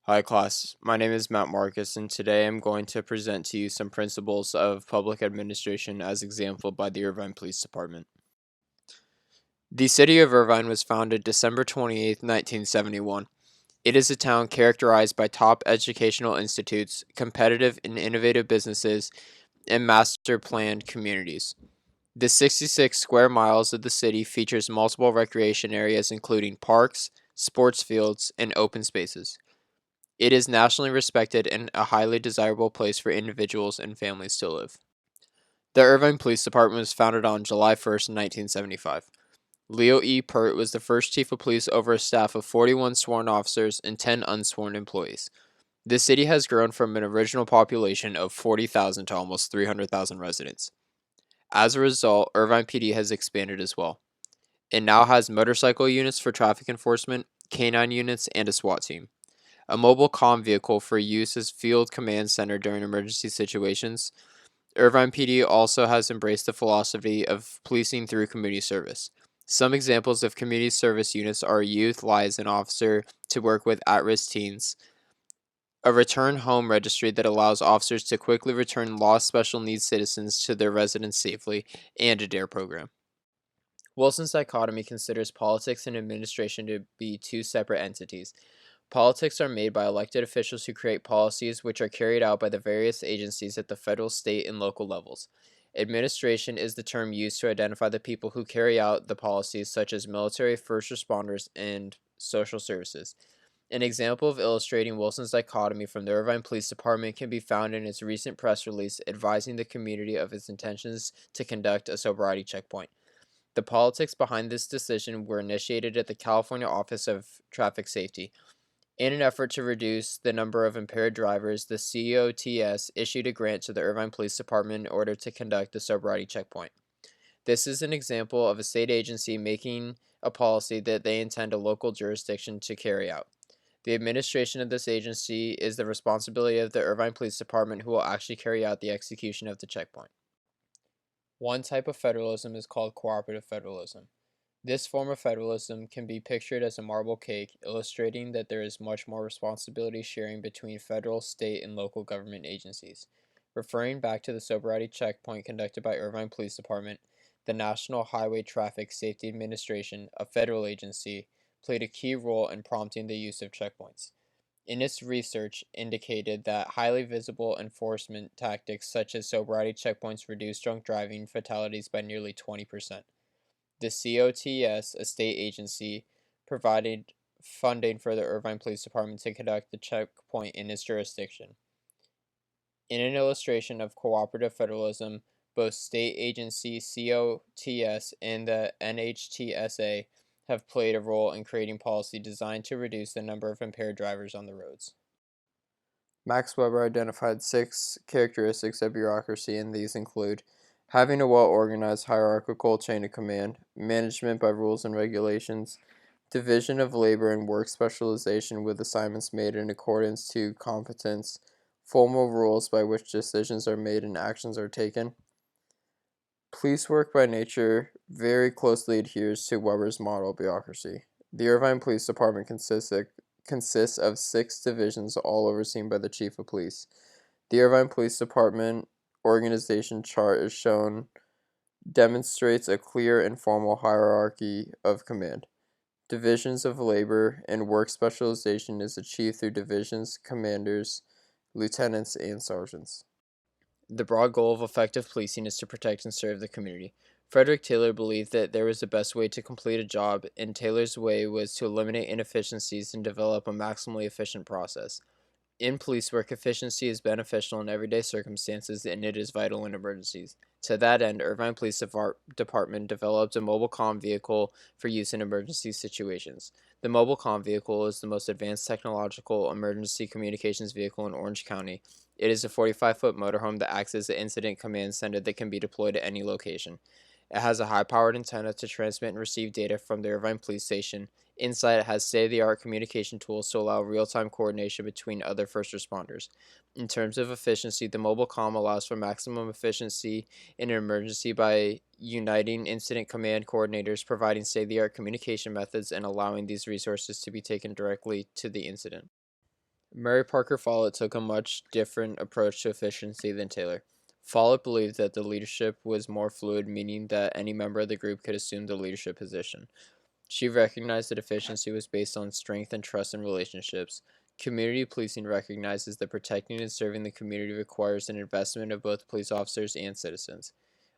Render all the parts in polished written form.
Hi class, my name is Matt Marcus and today I'm going to present to you some principles of public administration as exampled by the Irvine Police Department. The city of Irvine was founded December 28, 1971. It is a town characterized by top educational institutes, competitive and innovative businesses, and master-planned communities. The 66 square miles of the city features multiple recreation areas including parks, sports fields, and open spaces. It is nationally respected and a highly desirable place for individuals and families to live. The Irvine Police Department was founded on July 1st, 1975. Leo E. Pert was the first chief of police over a staff of 41 sworn officers and 10 unsworn employees. The city has grown from an original population of 40,000 to almost 300,000 residents. As a result, Irvine PD has expanded as well. It now has motorcycle units for traffic enforcement, canine units, and a SWAT team. A mobile comm vehicle for use as field command center during emergency situations. Irvine PD also has embraced the philosophy of policing through community service. Some examples of community service units are a youth liaison officer to work with at-risk teens, a return home registry that allows officers to quickly return lost special needs citizens to their residence safely, and a DARE program. Wilson's dichotomy considers politics and administration to be two separate entities. Politics are made by elected officials who create policies which are carried out by the various agencies at the federal, state, and local levels. Administration is the term used to identify the people who carry out the policies, such as military, first responders, and social services. An example of illustrating Wilson's dichotomy from the Irvine Police Department can be found in its recent press release advising the community of its intentions to conduct a sobriety checkpoint. The politics behind this decision were initiated at the California Office of Traffic Safety. In an effort to reduce the number of impaired drivers, the COTS issued a grant to the Irvine Police Department in order to conduct the sobriety checkpoint. This is an example of a state agency making a policy that they intend a local jurisdiction to carry out. The administration of this agency is the responsibility of the Irvine Police Department, who will actually carry out the execution of the checkpoint. One type of federalism is called cooperative federalism. This form of federalism can be pictured as a marble cake, illustrating that there is much more responsibility sharing between federal, state, and local government agencies. Referring back to the sobriety checkpoint conducted by Irvine Police Department, the National Highway Traffic Safety Administration, a federal agency, played a key role in prompting the use of checkpoints. In its research indicated that highly visible enforcement tactics such as sobriety checkpoints reduced drunk driving fatalities by nearly 20%. The COTS, a state agency, provided funding for the Irvine Police Department to conduct the checkpoint in its jurisdiction. In an illustration of cooperative federalism, both state agency COTS and the NHTSA have played a role in creating policy designed to reduce the number of impaired drivers on the roads. Max Weber identified 6 characteristics of bureaucracy, and these include having a well-organized hierarchical chain of command, management by rules and regulations, division of labor and work specialization with assignments made in accordance to competence, formal rules by which decisions are made and actions are taken. Police work by nature very closely adheres to Weber's model of bureaucracy. The Irvine Police Department consists of 6 divisions, all overseen by the Chief of Police. The Irvine Police Department organization chart is shown demonstrates a clear and formal hierarchy of command. Divisions of labor and work specialization is achieved through divisions, commanders, lieutenants, and sergeants. The broad goal of effective policing is to protect and serve the community. Frederick Taylor believed that there was the best way to complete a job, and Taylor's way was to eliminate inefficiencies and develop a maximally efficient process. In police work, efficiency is beneficial in everyday circumstances, and it is vital in emergencies. To that end, Irvine Police Department developed a mobile comm vehicle for use in emergency situations. The mobile comm vehicle is the most advanced technological emergency communications vehicle in Orange County. It is a 45-foot motorhome that acts as an incident command center that can be deployed at any location. It has a high-powered antenna to transmit and receive data from the Irvine Police Station. Inside, it has state-of-the-art communication tools to allow real-time coordination between other first responders. In terms of efficiency, the mobile comm allows for maximum efficiency in an emergency by uniting incident command coordinators, providing state-of-the-art communication methods, and allowing these resources to be taken directly to the incident. Mary Parker Follett took a much different approach to efficiency than Taylor. Follett believed that the leadership was more fluid, meaning that any member of the group could assume the leadership position. She recognized that efficiency was based on strength and trust in relationships. Community policing recognizes that protecting and serving the community requires an investment of both police officers and citizens.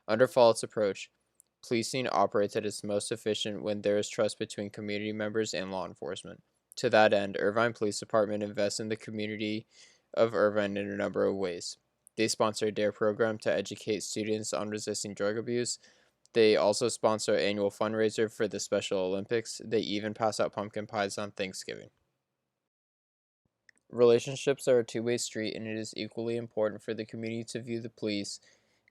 Under Follett's approach, policing operates at its most efficient when there is trust between community members and law enforcement. To that end, Irvine Police Department invests in the community of Irvine in a number of ways. They sponsor a DARE program to educate students on resisting drug abuse. They also sponsor an annual fundraiser for the Special Olympics. They even pass out pumpkin pies on Thanksgiving. Relationships are a two-way street, and it is equally important for the community to view the police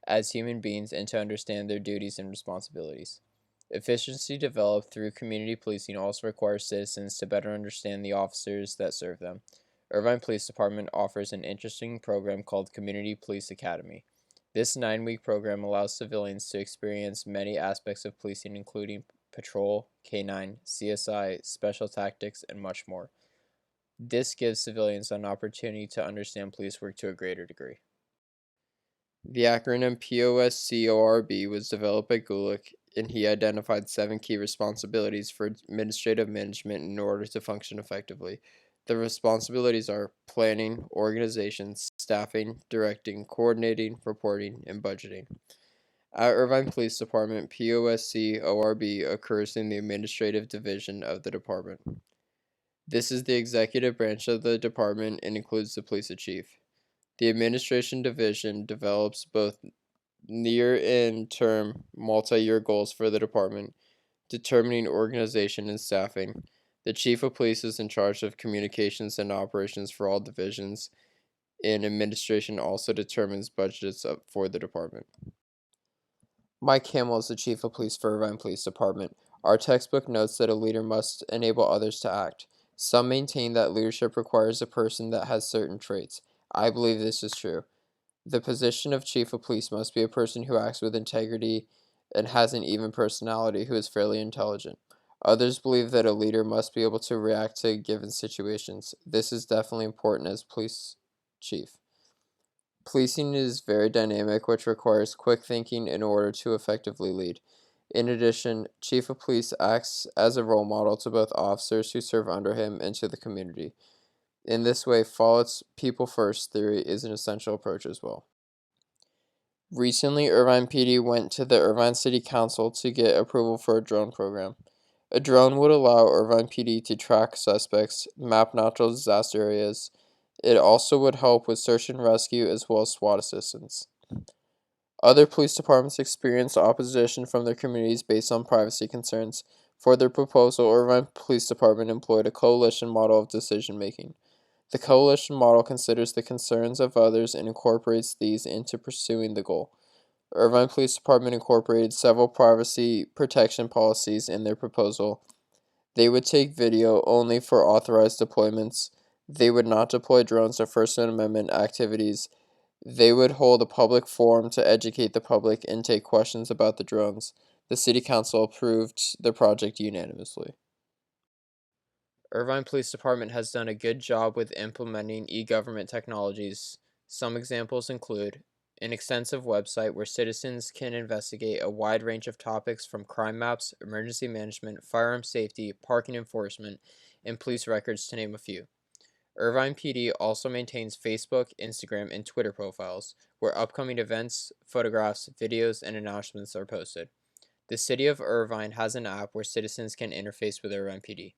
as human beings and to understand their duties and responsibilities. Efficiency developed through community policing also requires citizens to better understand the officers that serve them. Irvine Police Department offers an interesting program called Community Police Academy. This 9-week program allows civilians to experience many aspects of policing, including patrol, K9, CSI, special tactics, and much more. This gives civilians an opportunity to understand police work to a greater degree. The acronym POSCORB was developed by Gulick, and he identified 7 key responsibilities for administrative management in order to function effectively. The responsibilities are planning, organization, staffing, directing, coordinating, reporting, and budgeting. At Irvine Police Department, POSCORB occurs in the administrative division of the department. This is the executive branch of the department and includes the police chief. The administration division develops both near and term multi-year goals for the department, determining organization and staffing. The chief of police is in charge of communications and operations for all divisions, and administration also determines budgets for the department. Mike Hamill is the chief of police for Irvine Police Department. Our textbook notes that a leader must enable others to act. Some maintain that leadership requires a person that has certain traits. I believe this is true. The position of chief of police must be a person who acts with integrity and has an even personality, who is fairly intelligent. Others believe that a leader must be able to react to given situations. This is definitely important as police chief. Policing is very dynamic, which requires quick thinking in order to effectively lead. In addition, chief of police acts as a role model to both officers who serve under him and to the community. In this way, Follett's people first theory is an essential approach as well. Recently, Irvine PD went to the Irvine City Council to get approval for a drone program. A drone would allow Irvine PD to track suspects, map natural disaster areas. It also would help with search and rescue as well as SWAT assistance. Other police departments experienced opposition from their communities based on privacy concerns. For their proposal, Irvine Police Department employed a coalition model of decision making. The coalition model considers the concerns of others and incorporates these into pursuing the goal. Irvine Police Department incorporated several privacy protection policies in their proposal. They would take video only for authorized deployments. They would not deploy drones to First Amendment activities. They would hold a public forum to educate the public and take questions about the drones. The City Council approved the project unanimously. Irvine Police Department has done a good job with implementing e-government technologies. Some examples include an extensive website where citizens can investigate a wide range of topics from crime maps, emergency management, firearm safety, parking enforcement, and police records, to name a few. Irvine PD also maintains Facebook, Instagram, and Twitter profiles where upcoming events, photographs, videos, and announcements are posted. The City of Irvine has an app where citizens can interface with Irvine PD.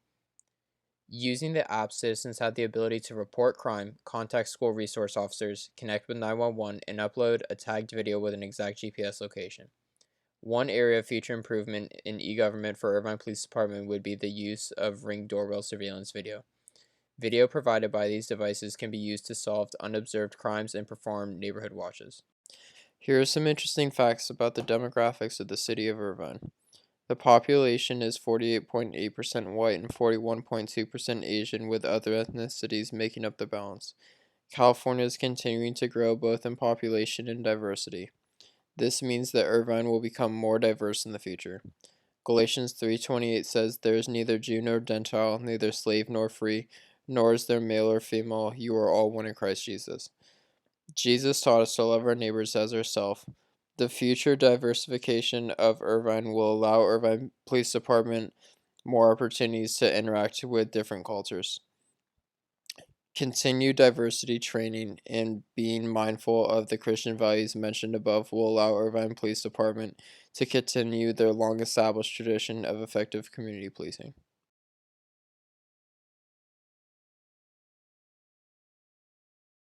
Using the app, citizens have the ability to report crime, contact school resource officers, connect with 911, and upload a tagged video with an exact GPS location. One area of future improvement in e-government for Irvine Police Department would be the use of Ring doorbell surveillance video. Video provided by these devices can be used to solve unobserved crimes and perform neighborhood watches. Here are some interesting facts about the demographics of the city of Irvine. The population is 48.8% white and 41.2% Asian, with other ethnicities making up the balance. California is continuing to grow both in population and diversity. This means that Irvine will become more diverse in the future. Galatians 3:28 says, "There is neither Jew nor Gentile, neither slave nor free, nor is there male or female. You are all one in Christ Jesus. Jesus taught us to love our neighbors as ourselves. The future diversification of Irvine will allow Irvine Police Department more opportunities to interact with different cultures. Continued diversity training and being mindful of the Christian values mentioned above will allow Irvine Police Department to continue their long established tradition of effective community policing.